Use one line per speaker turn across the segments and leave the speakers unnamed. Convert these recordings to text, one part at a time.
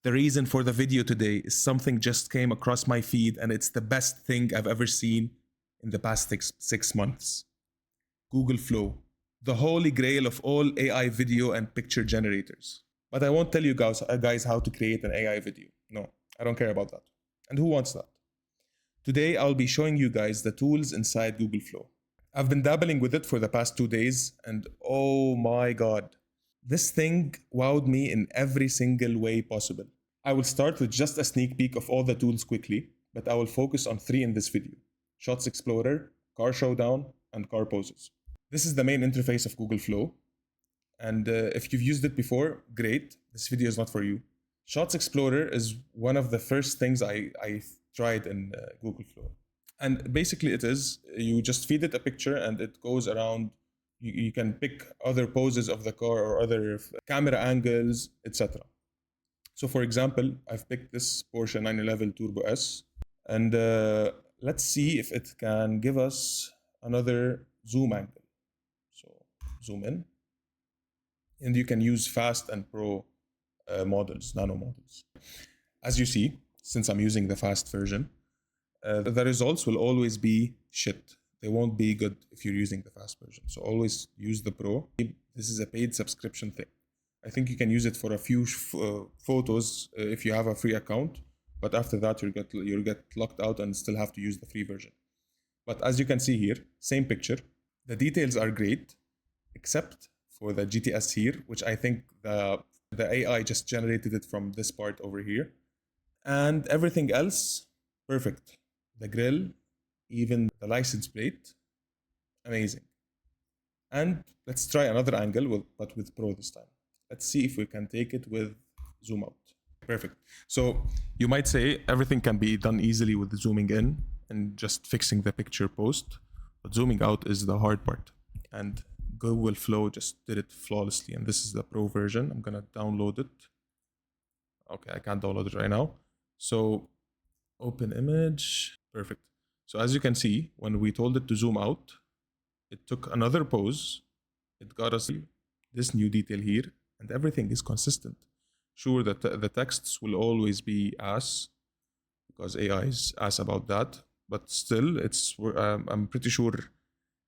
The reason for the video today is something just came across my feed and it's the best thing I've ever seen in the past six months. Google Flow, the holy grail of all AI video and picture generators. But I won't tell you guys how to create an AI video. No, I don't care about that. And who wants that? Today, I'll be showing you guys the tools inside Google Flow. I've been dabbling with it for the past 2 days, and oh my god, this thing wowed me in every single way possible. I will start with just a sneak peek of all the tools quickly, but I will focus on 3 in this video: Shots Explorer, Car Showdown, and Car Poses. This is the main interface of Google Flow, and if you've used it before, great, this video is not for you. Shots Explorer is one of the first things I tried in Google Flow. And basically it is, you just feed it a picture and it goes around. You can pick other poses of the car or other camera angles, etc. So for example, I've picked this Porsche 911 Turbo S, and let's see if it can give us another zoom angle. So zoom in, and you can use fast and pro models, nano models. As you see, since I'm using the fast version, the results will always be shit. They won't be good if you're using the fast version. So always use the pro. This is a paid subscription thing. I think you can use it for a few photos if you have a free account, but after that you'll get locked out and still have to use the free version. But as you can see here, same picture. The details are great, except for the GTS here, which I think the AI just generated it from this part over here. And everything else, perfect. The grill, even the license plate, amazing. And let's try another angle, but with Pro this time. Let's see if we can take it with zoom out. Perfect. So you might say everything can be done easily with zooming in and just fixing the picture post, but zooming out is the hard part. And Google Flow just did it flawlessly. And this is the Pro version. I'm gonna download it. Okay, I can't download it right now. So open image, perfect. So as you can see, when we told it to zoom out, it took another pose. It got us this new detail here, and everything is consistent. Sure, that the texts will always be ass, because AI is ass about that, but still, I'm pretty sure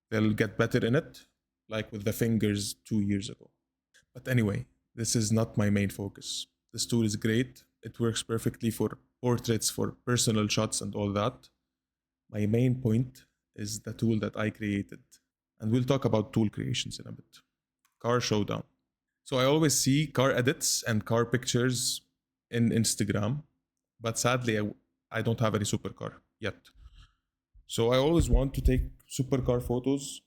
they'll get better in it, like with the fingers 2 years ago. But anyway, this is not my main focus. This tool is great. It works perfectly for portraits, for personal shots and all that. My main point is the tool that I created. And we'll talk about tool creations in a bit. Car Showdown. So I always see car edits and car pictures in Instagram, but sadly I don't have any supercar yet. So I always want to take supercar photos,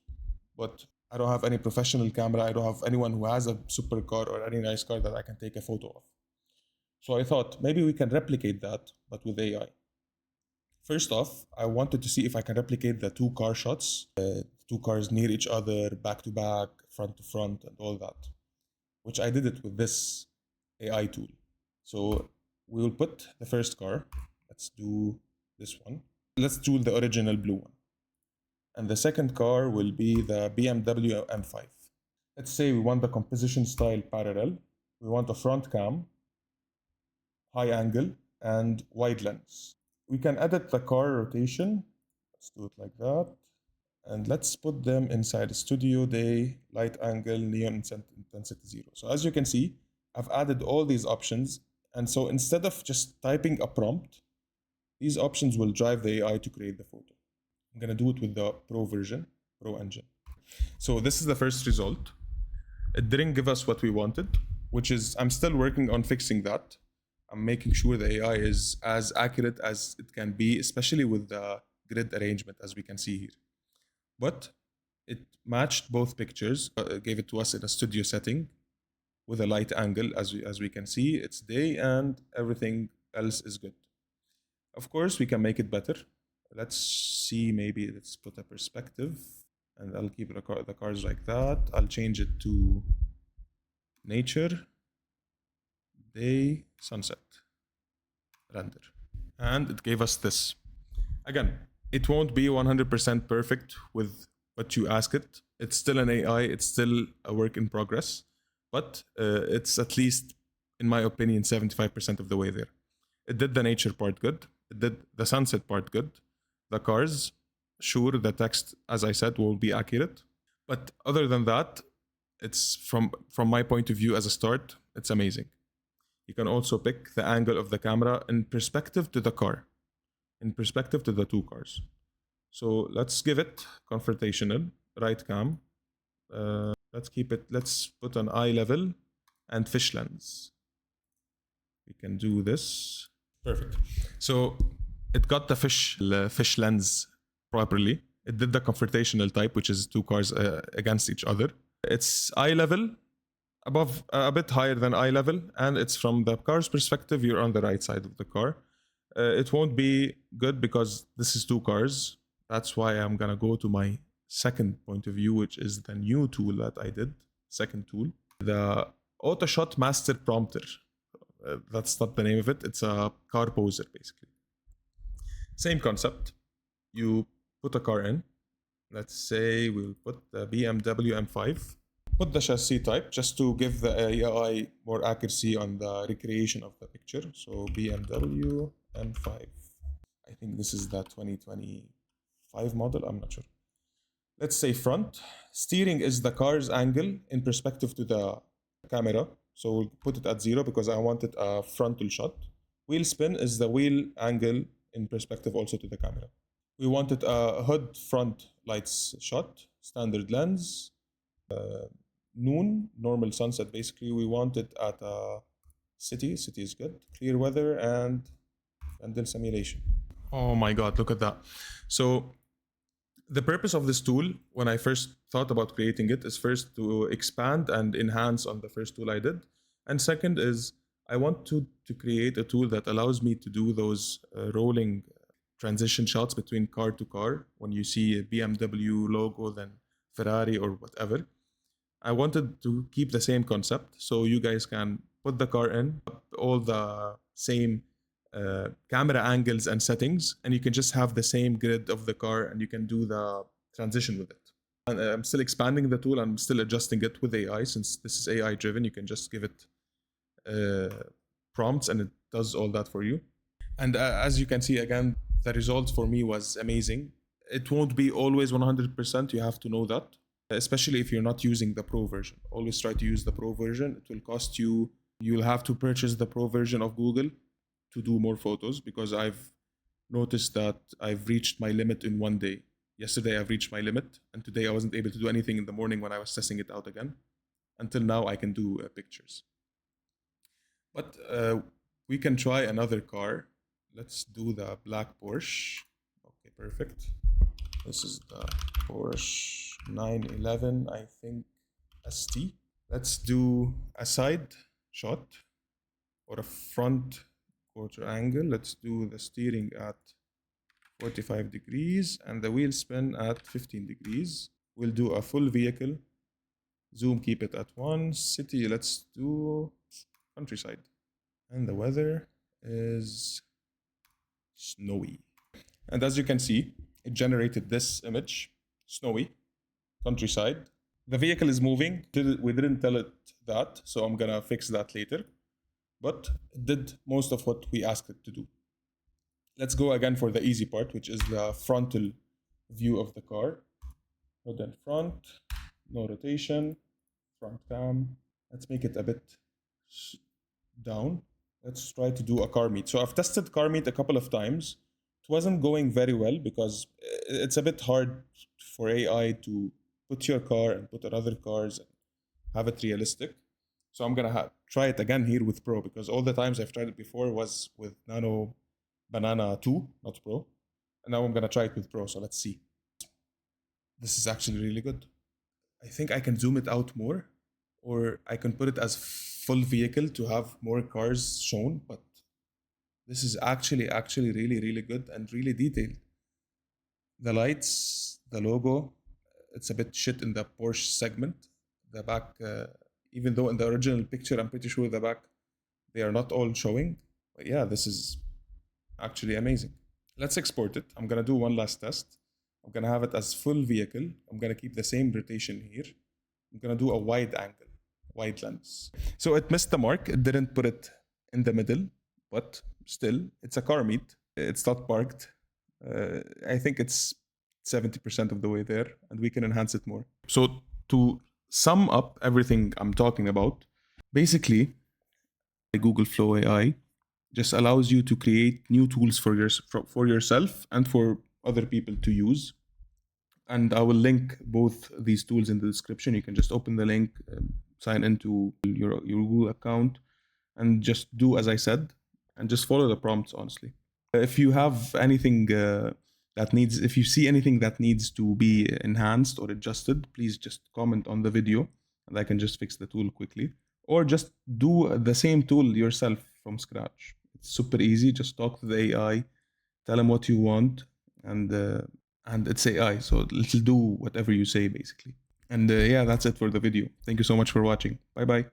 but I don't have any professional camera. I don't have anyone who has a supercar or any nice car that I can take a photo of. So I thought maybe we can replicate that, but with AI. First off, I wanted to see if I can replicate the 2 car shots, 2 cars near each other, back to back, front to front, and all that, which I did it with this AI tool. So we will put the first car. Let's do this one. Let's do the original blue one. And the second car will be the BMW M5. Let's say we want the composition style parallel. We want a front cam, high angle, and wide lens. We can edit the car rotation. Let's do it like that. And let's put them inside studio day, light angle, neon intensity 0. So as you can see, I've added all these options. And so instead of just typing a prompt, these options will drive the AI to create the photo. I'm gonna do it with the Pro version, Pro engine. So this is the first result. It didn't give us what we wanted, which is, I'm still working on fixing that. I'm making sure the AI is as accurate as it can be, especially with the grid arrangement, as we can see here. But it matched both pictures, gave it to us in a studio setting with a light angle. As we can see, it's day and everything else is good. Of course, we can make it better. Let's see, maybe let's put a perspective, and I'll keep the cars like that. I'll change it to nature, day, sunset, render. And it gave us this. Again, it won't be 100% perfect with what you ask it. It's still an AI, it's still a work in progress, but it's at least in my opinion, 75% of the way there. It did the nature part good. It did the sunset part good. The cars, sure, the text, as I said, will be accurate. But other than that, it's from my point of view as a start, it's amazing. You can also pick the angle of the camera in perspective to the car, in perspective to the two cars. So let's give it confrontational, right cam. Let's put an eye level and fish lens. We can do this. Perfect. So it got the fish lens properly. It did the confrontational type, which is two cars against each other. It's eye level, above a bit higher than eye level, and it's from the car's perspective. You're on the right side of the car. It won't be good because this is two cars. That's why I'm gonna go to my second point of view, which is the new tool that I did. Second tool, the AutoShot Master Prompter. That's not the name of it. It's a car poser, basically. Same concept. You put a car in. Let's say we'll put the BMW M5. Put the chassis type just to give the AI more accuracy on the recreation of the picture. So BMW M5. I think this is the 2025 model. I'm not sure. Let's say front. Steering is the car's angle in perspective to the camera. So we'll put it at 0 because I wanted a frontal shot. Wheel spin is the wheel angle in perspective also to the camera. We wanted a hood front lights shot, standard lens, noon, normal sunset basically. We want it at a city is good, clear weather, and then simulation. Oh my god, look at that. So the purpose of this tool, when I first thought about creating it, is first to expand and enhance on the first tool I did. And second is I want to create a tool that allows me to do those rolling transition shots between car to car. When you see a BMW logo, then Ferrari or whatever. I wanted to keep the same concept so you guys can put the car in, all the same camera angles and settings, and you can just have the same grid of the car and you can do the transition with it. And I'm still expanding the tool. I'm still adjusting it with AI. Since this is AI driven, you can just give it prompts and it does all that for you. And as you can see, again, the result for me was amazing. It won't be always 100%. You have to know that, especially if you're not using the pro version. Always try to use the pro version. It will cost you. You'll have to purchase the pro version of Google to do more photos, because I've noticed that I've reached my limit in one day. Yesterday I've reached my limit, and today I wasn't able to do anything in the morning when I was testing it out again. Until now I can do pictures. But we can try another car. Let's do the black Porsche. Okay, perfect. This is the Porsche 911, I think, ST. Let's do a side shot or a front quarter angle. Let's do the steering at 45 degrees and the wheel spin at 15 degrees. We'll do a full vehicle. Zoom, keep it at 1. City, let's do countryside. And the weather is snowy. And as you can see, it generated this image, snowy, countryside. The vehicle is moving. We didn't tell it that, so I'm gonna fix that later. But it did most of what we asked it to do. Let's go again for the easy part, which is the frontal view of the car. Hood and front, no rotation, front cam. Let's make it a bit down. Let's try to do a car meet. So I've tested car meet a couple of times. It wasn't going very well because it's a bit hard for AI to put your car and put other cars and have it realistic. So I'm gonna try it again here with Pro, because all the times I've tried it before was with Nano Banana 2, not Pro. And now I'm gonna try it with Pro, so let's see. This is actually really good. I think I can zoom it out more, or I can put it as full vehicle to have more cars shown, but this is actually really, really good and really detailed. The lights, the logo, it's a bit shit in the Porsche segment. The back, even though in the original picture, I'm pretty sure the back, they are not all showing. But yeah, this is actually amazing. Let's export it. I'm gonna do one last test. I'm gonna have it as full vehicle. I'm gonna keep the same rotation here. I'm gonna do a wide angle. wide lens. So it missed the mark. It didn't put it in the middle, but still, it's a car meet. It's not parked. I think it's 70% of the way there, and we can enhance it more. So to sum up everything I'm talking about, basically, Google Flow AI just allows you to create new tools for yourself and for other people to use. And I will link both these tools in the description. You can just open the link, sign into your Google account, and just do as I said, and just follow the prompts, honestly. If you have anything if you see anything that needs to be enhanced or adjusted, please just comment on the video and I can just fix the tool quickly. Or just do the same tool yourself from scratch. It's super easy. Just talk to the AI, tell them what you want, and it's AI, so it'll do whatever you say, basically. And yeah, that's it for the video. Thank you so much for watching. Bye bye.